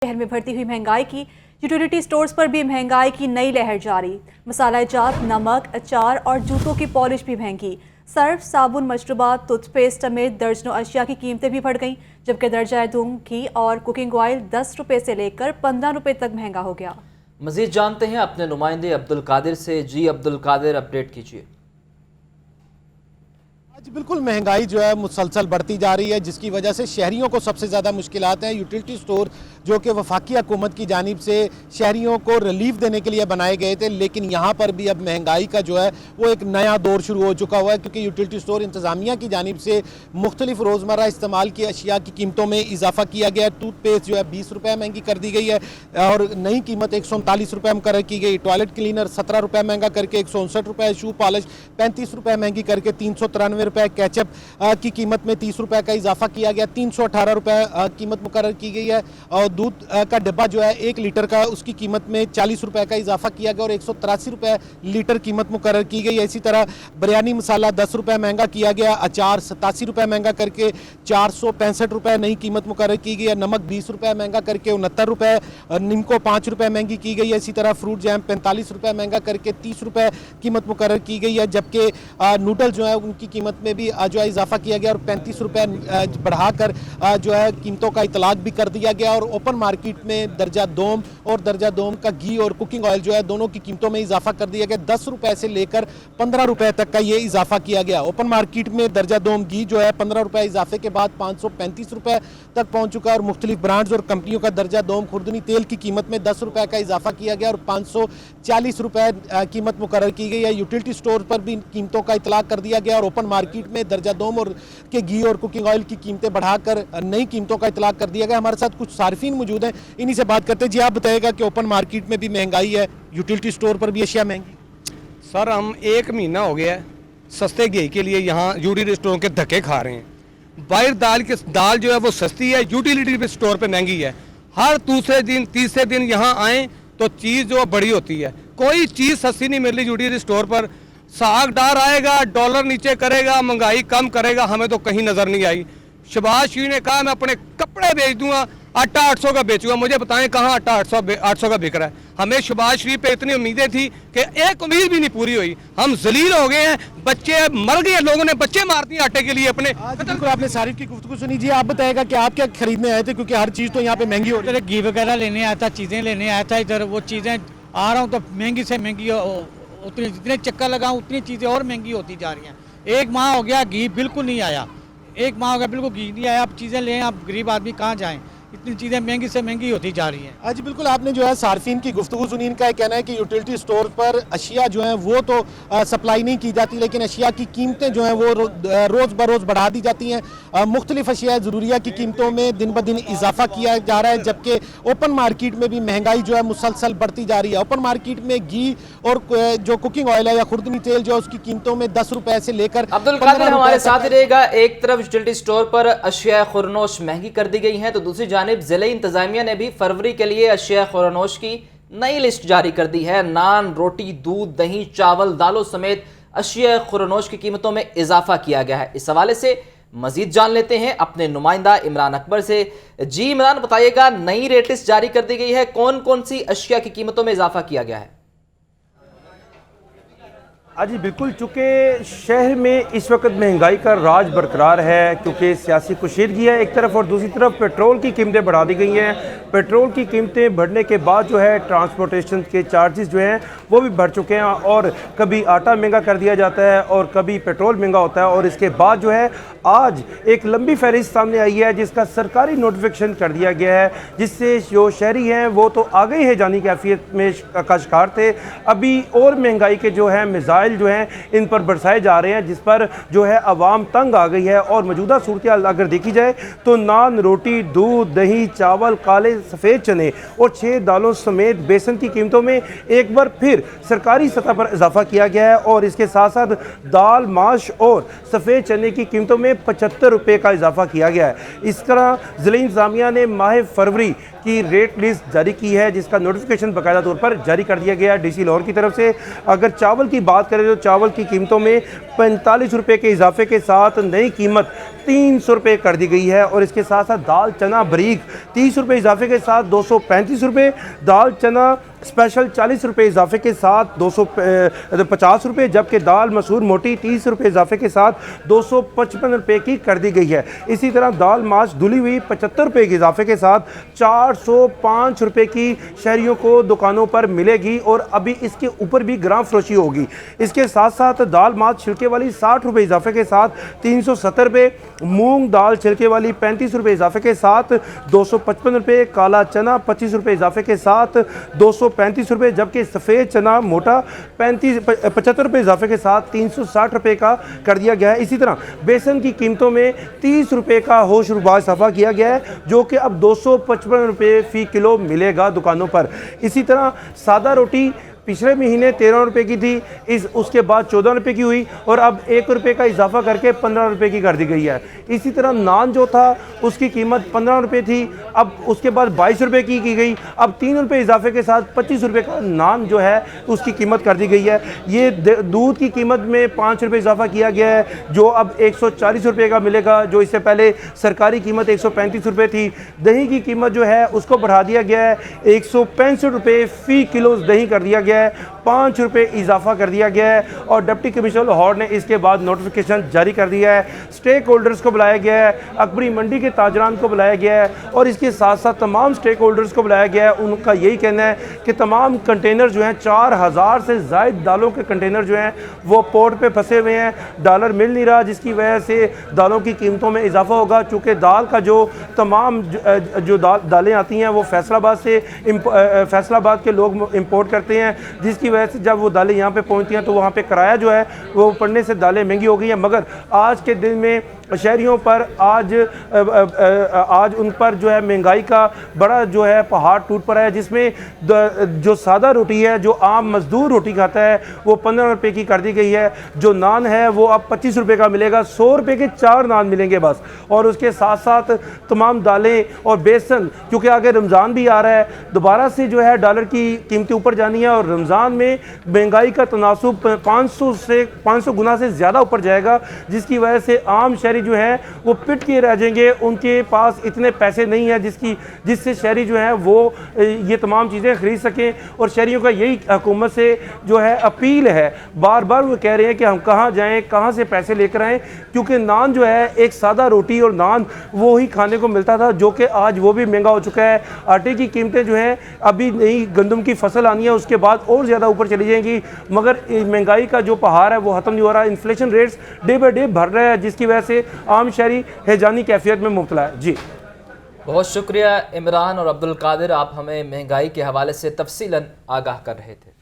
शहर में बढ़ती हुई महंगाई की यूटिलिटी स्टोर्स पर भी महंगाई की नई लहर जारी। मसाला जात, नमक, अचार और जूतों की पॉलिश भी महंगी। सर्फ, साबुन, मशरूबात, टूथपेस्ट समेत दर्जनों अशिया की कीमतें भी बढ़ गईं, जबकि दर्जा दूम, घी और कुकिंग ऑयल 10 रुपये से लेकर 15 रुपये तक महंगा हो गया। मजीद जानते हैं अपने नुमाइंदे अब्दुल कादिर से। जी अब्दुल कादिर, अपडेट कीजिए। आज बिल्कुल महंगाई जो है मुसलसल बढ़ती जा रही है, जिसकी वजह से शहरियों को सबसे ज़्यादा मुश्किलात हैं। यूटिलिटी स्टोर जो कि वफाकी हुकूमत की जानिब से शहरियों को रिलीफ देने के लिए बनाए गए थे, लेकिन यहाँ पर भी अब महंगाई का जो है वो एक नया दौर शुरू हो चुका हुआ है, क्योंकि यूटिलिटी स्टोर इंतज़ामिया की जानिब से मुख्तलिफ रोज़मर्रा इस्तेमाल की अशिया की कीमतों में इजाफा किया गया है। टूथपेस्ट जो है 20 रुपये महंगी कर दी गई है और नई कीमत 139 रुपये मुकर्रर की गई। टॉयलेट क्लीनर 17 रुपये महंगा करके 159 रुपये, शू पॉलिश 35 रुपये महंगी करके 393 रुपये, कैचअप की कीमत में 30 रुपये का इजाफा किया गया, 318 रुपये कीमत मुकर्रर की गई है। और दूध का डिब्बा जो है 1 लीटर का, उसकी कीमत में 40 रुपये का इजाफा किया गया और 183 रुपये लीटर कीमत मुकर्रर की गई है। इसी तरह बिरयानी मसाला 10 रुपये महंगा किया गया, अचार 87 रुपये महंगा करके 465 रुपये नई कीमत मुकर्रर की गई है। नमक 20 रुपये महंगा करके 69 रुपये, निम्को 5 रुपये महंगी की गई है। इसी तरह फ्रूट जैम 45 रुपये महंगा करके 30 रुपये कीमत मुकर्रर की गई है, जबकि नूडल जो है उनकी कीमत में भी जो है इजाफा किया गया और 35 रुपये बढ़ाकर जो है कीमतों का इतलाक भी कर दिया गया। और ओपन मार्केट में दर्जा दोम और दर्जा दोम का घी और कुकिंग ऑयल जो है दोनों की कीमतों में इजाफा कर दिया गया। 10 रुपये से लेकर 15 रुपये तक का ये इजाफा किया गया। ओपन मार्केट में दर्जा दोम घी जो है 15 रुपये इजाफे के बाद 535 रुपये तक पहुंच चुका है और मुख्तलिफ ब्रांड्स और कंपनियों का दर्जा दोम खुर्दनी तेल की कीमत में 10 रुपये का इजाफा किया गया और 540 रुपये कीमत मुकर्रर की गई है। यूटिलिटी स्टोर पर भी कीमतों का इतलाक कर दिया गया और ओपन मार्केट में दर्जा दोम और के घी और कुकिंग ऑयल की कीमतें बढ़ाकर नई कीमतों का इतलाक कर दिया गया। हमारे साथ कुछ सार्फिन मौजूद हैं, इन्हीं से बात करते हैं। जी आप बताइएगा कि ओपन मार्केट में भी महंगाई है, यूटिलिटी स्टोर पर भी अशिया महंगी? सर हम 1 महीना हो गया है सस्ते घी के लिए यहाँ यूटिलिटी स्टोर के धक्के खा रहे हैं। बाहर दाल जो है वो सस्ती है, यूटिलिटी स्टोर पे महंगी है। हर दूसरे दिन तीसरे दिन यहाँ आए तो चीज़ जो बड़ी होती है, कोई चीज़ सस्ती नहीं मिल रही यूटिलिटी स्टोर पर। साग डार आएगा, डॉलर नीचे करेगा, महंगाई कम करेगा, हमें तो कहीं नज़र नहीं आई। शहबाज शरीफ ने कहा मैं अपने कपड़े बेच दूंगा, आटा 800 का बेचूंगा। मुझे बताएं कहाँ आटा 800 का बिक रहा है। हमें शहबाज शरीफ पे इतनी उम्मीदें थी कि एक उम्मीद भी नहीं पूरी हुई। हम जलील हो गए हैं, बच्चे मर गए, लोगों ने बच्चे मार दिए आटे के लिए अपने। बिल्कुल आपने सारिफ की गुफ्तगू सुनी। जी आप बताएगा कि आप क्या खरीदने आए थे, क्योंकि हर चीज़ तो यहाँ पे महंगी हो रही है। घी वगैरह लेने आया था, चीज़ें लेने आया था इधर। वो चीज़ें आ रहा हूँ तो महंगी से महंगी, उतनी जितने चक्कर लगाऊं उतनी चीज़ें और महंगी होती जा रही हैं। 1 माह हो गया घी बिल्कुल नहीं आया, 1 माह हो गया बिल्कुल घी नहीं आया। आप चीज़ें लें, आप गरीब आदमी कहाँ जाएं, इतनी चीज़ें महंगी से महंगी होती जा रही हैं। आज बिल्कुल आपने जो है सार्फिन की गुफ्तगू सुनी। इनका कहना है कि यूटिलिटी स्टोर पर अशिया जो है वो तो सप्लाई नहीं की जाती, लेकिन अशिया की कीमतें जो हैं वो रोज़ बरोज़ बढ़ा दी जाती हैं। मुख्तलिफ अशिया ज़रूरिया की कीमतों में दिन ब दिन इजाफा किया जा रहा है, जबकि ओपन मार्केट में भी महंगाई जो है मुसलसल बढ़ती जा रही है। ओपन मार्केट में घी और जो कुकिंग ऑयल है या खुर्दनी तेल जो है उसकी कीमतों में 10 रुपये से लेकर अब्दुल कादिर हमारे साथ ही रहेगा। एक तरफ यूटिलिटी स्टोर पर अशिया खुरनोश महंगी कर दी गई है, तो दूसरी जानिब जिले इंतजामिया ने भी फरवरी के लिए अशिया खुरनोश की नई लिस्ट जारी कर दी है। नान, रोटी, दूध, दही, चावल, दालों समेत अशिया खुरनोश की कीमतों में इजाफा किया गया है। इस हवाले से मजीद जान लेते हैं अपने नुमाइंदा इमरान अकबर से। जी इमरान, बताइएगा नई रेट लिस्ट जारी कर दी गई है, कौन कौन सी अशिया की कीमतों में इजाफा किया गया है? जी बिल्कुल, चूँकि शहर में इस वक्त महंगाई का राज बरकरार है, क्योंकि सियासी कुशीदगी है एक तरफ और दूसरी तरफ पेट्रोल की कीमतें बढ़ा दी गई हैं। पेट्रोल की कीमतें बढ़ने के बाद जो है ट्रांसपोर्टेशन के चार्जेस जो हैं वो भी बढ़ चुके हैं और कभी आटा महंगा कर दिया जाता है और कभी पेट्रोल महंगा होता है। और इसके बाद जो है आज एक लंबी फहरिस्त सामने आई है जिसका सरकारी नोटिफिकेशन कर दिया गया है, जिससे जो शहरी हैं वो तो आगे ही जानी कैफियत में का शिकार थे। अभी और महंगाई के जो है मिसाइल जो हैं इन पर बरसाए जा रहे हैं, जिस पर जो है आवाम तंग आ गई है। और मौजूदा सूरत अगर देखी जाए तो नान, रोटी, दूध, दही, चावल, काले सफ़ेद चने और 6 दालों समेत बेसन की कीमतों में एक बार फिर सरकारी सतह पर इजाफा किया गया है। और इसके साथ साथ दाल, माश और सफ़ेद चने की कीमतों में 75 रुपये का इजाफा किया गया है। इस तरह ज़िला इंतज़ामिया ने माह फरवरी की रेट लिस्ट जारी की है, जिसका नोटिफिकेशन बाकायदा तौर पर जारी कर दिया गया है डीसी लाहौर की तरफ से। अगर चावल की बात करें तो चावल की कीमतों में 45 रुपये के इजाफे के साथ नई कीमत 300 रुपये कर दी गई है। और इसके साथ साथ दाल चना बरीक 30 रुपये इजाफे के साथ 235 रुपये, दाल चना स्पेशल 40 रुपये इजाफे के साथ 250 रुपये, जबकि दाल मसूर मोटी 30 रुपये इजाफे के साथ 255 रुपये की कर दी गई है। इसी तरह दाल माश धुली हुई 75 रुपये के इजाफे के साथ 405 रुपये की शहरियों को दुकानों पर मिलेगी और अभी इसके ऊपर भी ग्राम फरोशी होगी। इसके साथ साथ दाल माश छिलके वाली 60 रुपये इजाफे के साथ 370 रुपये, मूंग दाल छिलके वाली 35 रुपये इजाफे के साथ 255 रुपये, काला चना 25 रुपये इजाफे के साथ 235 रुपये, जबकि सफ़ेद चना मोटा 75 रुपये इजाफे के साथ 360 रुपये का कर दिया गया है। इसी तरह बेसन की कीमतों में 30 रुपये का होशरुबा इजाफा किया गया है, जो कि अब 255 रुपये फ़ी किलो मिलेगा दुकानों पर। इसी तरह सादा रोटी पिछले महीने 13 रुपये की थी, उसके बाद 14 रुपये की हुई और अब 1 रुपये का इजाफा करके 15 रुपये की कर दी गई है। इसी तरह नान जो था उसकी कीमत 15 रुपये थी, अब उसके बाद 22 रुपये की गई, अब 3 रुपये इजाफे के साथ 25 रुपये का नान जो है उसकी कीमत कर दी गई है। ये दूध की कीमत में 5 रुपये इजाफा किया गया है, जो अब 140 रुपये का मिलेगा, जो इससे पहले सरकारी कीमत 135 रुपये थी। दही की कीमत जो है उसको बढ़ा दिया गया है, 165 रुपये फ़ी किलो दही कर दिया गया है, 5 रुपये इजाफा कर दिया गया है। और डिप्टी कमिश्नर लाहौर ने इसके बाद नोटिफिकेशन जारी कर दिया है। स्टेक होल्डर्स को बुलाया गया है, अकबरी मंडी के ताजरान को बुलाया गया है और इसके साथ साथ तमाम स्टेक होल्डर्स को बुलाया गया है। उनका यही कहना है कि तमाम कंटेनर जो हैं 4000 से ज़ायद दालों के कंटेनर जो हैं वो पोर्ट पे फंसे हुए हैं, डॉलर मिल नहीं रहा, जिसकी वजह से दालों की कीमतों में इजाफा होगा। चूँकि दाल का जो तमाम जो दालें आती हैं वो फैसलाबाद के लोग इम्पोर्ट करते हैं, जिसकी वजह से जब वो दालें यहाँ पे पहुँचती हैं तो वहाँ पे किराया जो है वो पड़ने से दालें महंगी हो गई हैं। मगर आज के दिन में शहरियों पर आज उन पर जो है महंगाई का बड़ा जो है पहाड़ टूट पड़ा है, जिसमें जो सादा रोटी है, जो आम मजदूर रोटी खाता है, वो 15 रुपये की कर दी गई है। जो नान है वो अब 25 रुपये का मिलेगा, 100 रुपये के 4 नान मिलेंगे बस। और उसके साथ साथ तमाम दालें और बेसन, क्योंकि आगे रमज़ान भी आ रहा है, दोबारा से जो है डॉलर की कीमतें ऊपर जानी है और रमज़ान में महंगाई का तनासुब 500 गुना से ज़्यादा ऊपर जाएगा, जिसकी वजह से आम शहरी जो है वो पिट के रह जाएंगे। उनके पास इतने पैसे नहीं है जिससे शहरी जो है वो ये तमाम चीज़ें खरीद सकें। और शहरियों का यही हुकूमत से जो है अपील है, बार बार वो कह रहे हैं कि हम कहाँ जाएं, कहाँ से पैसे लेकर आएँ, क्योंकि नान जो है एक सादा रोटी और नान वो ही खाने को मिलता था, जो कि आज वो भी महंगा हो चुका है। आटे की कीमतें जो हैं अभी नई गंदम की फसल आनी है, उसके बाद और ज़्यादा ऊपर चली जाएंगी, मगर महंगाई का जो पहाड़ है वो ख़त्म नहीं हो रहा। Inflation rates day by day बढ़ रहा है, जिसकी वजह से आम शहरी हैजानी कैफियत में मुब्तला है। जी बहुत शुक्रिया इमरान और अब्दुल कादिर, आप हमें महंगाई के हवाले से तफसीलन आगाह कर रहे थे।